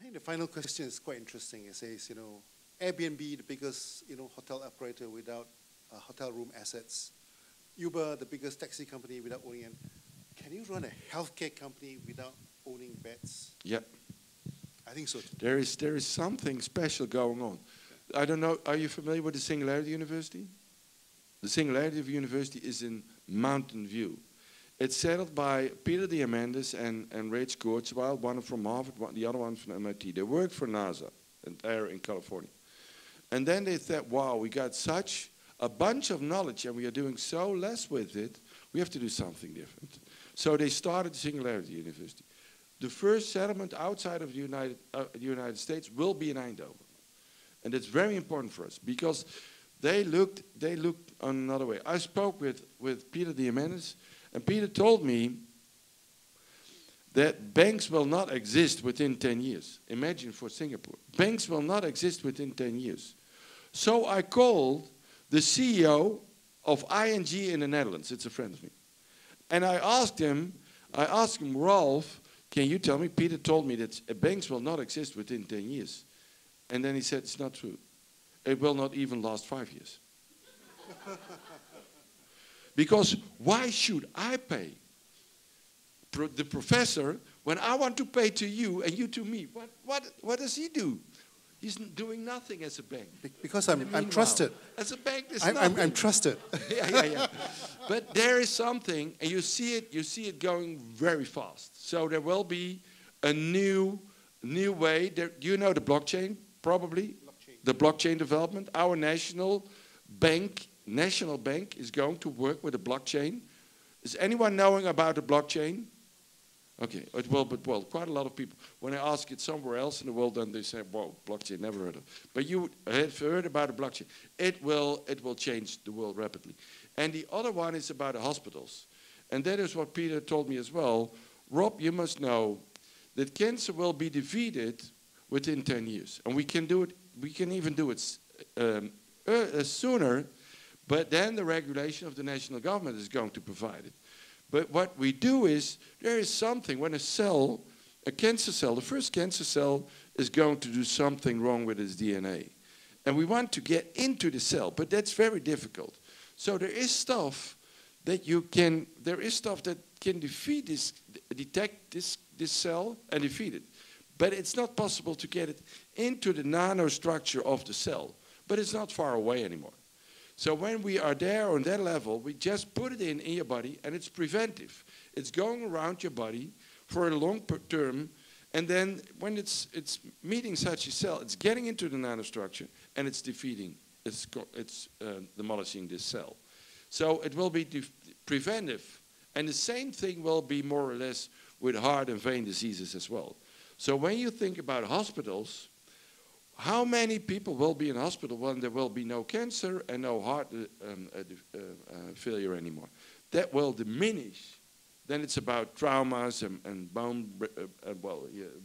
think the final question is quite interesting. It says, Airbnb, the biggest, hotel operator without hotel room assets. Uber, the biggest taxi company without owning it. Can you run a healthcare company without owning beds? Yeah. I think so. There is something special going on. I don't know, are you familiar with the Singularity University? The Singularity University is in Mountain View. It's settled by Peter Diamandis and Rach Kurzweil, one from Harvard, the other one from MIT. They work for NASA there in California. And then they thought, wow, we got such a bunch of knowledge and we are doing so less with it, we have to do something different. So they started the Singularity University. The first settlement outside of the United States will be in Eindhoven. And it's very important for us because they looked on another way. I spoke with Peter Diamandis, and Peter told me that banks will not exist within 10 years. Imagine for Singapore. Banks will not exist within 10 years. So I called the CEO of ING in the Netherlands. It's a friend of me. And I asked him, Ralph, can you tell me, Peter told me that banks will not exist within 10 years. And then he said, it's not true. It will not even last 5 years. Because why should I pay the professor when I want to pay to you and you to me? What does he do? He's doing nothing as a bank. Because I'm trusted. As a bank, I'm trusted. yeah. But there is something, and you see it going very fast. So there will be a new way. You know the blockchain, probably? The blockchain development. Our national bank is going to work with a blockchain. Is anyone knowing about the blockchain? Okay, it will, but well, quite a lot of people. When I ask it somewhere else in the world, then they say, "Whoa, blockchain, never heard of." But you have heard about a blockchain. It will change the world rapidly. And the other one is about the hospitals, and that is what Peter told me as well. Rob, you must know that cancer will be defeated within 10 years, and we can do it. We can even do it sooner. But then the regulation of the national government is going to provide it. But what we do is, there is something, when a cancer cell, the first cancer cell is going to do something wrong with its DNA. And we want to get into the cell, but that's very difficult. So there is stuff that can detect this cell and defeat it. But it's not possible to get it into the nanostructure of the cell. But it's not far away anymore. So when we are there on that level, we just put it in your body, and it's preventive. It's going around your body for a long term, and then when it's meeting such a cell, it's getting into the nanostructure, and it's defeating, it's demolishing this cell. So it will be preventive, and the same thing will be more or less with heart and vein diseases as well. So when you think about hospitals, how many people will be in hospital when there will be no cancer and no heart failure anymore? That will diminish. Then it's about traumas and bone,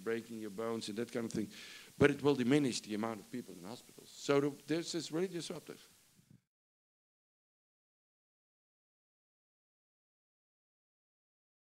breaking your bones and that kind of thing. But it will diminish the amount of people in hospitals. So this is really disruptive.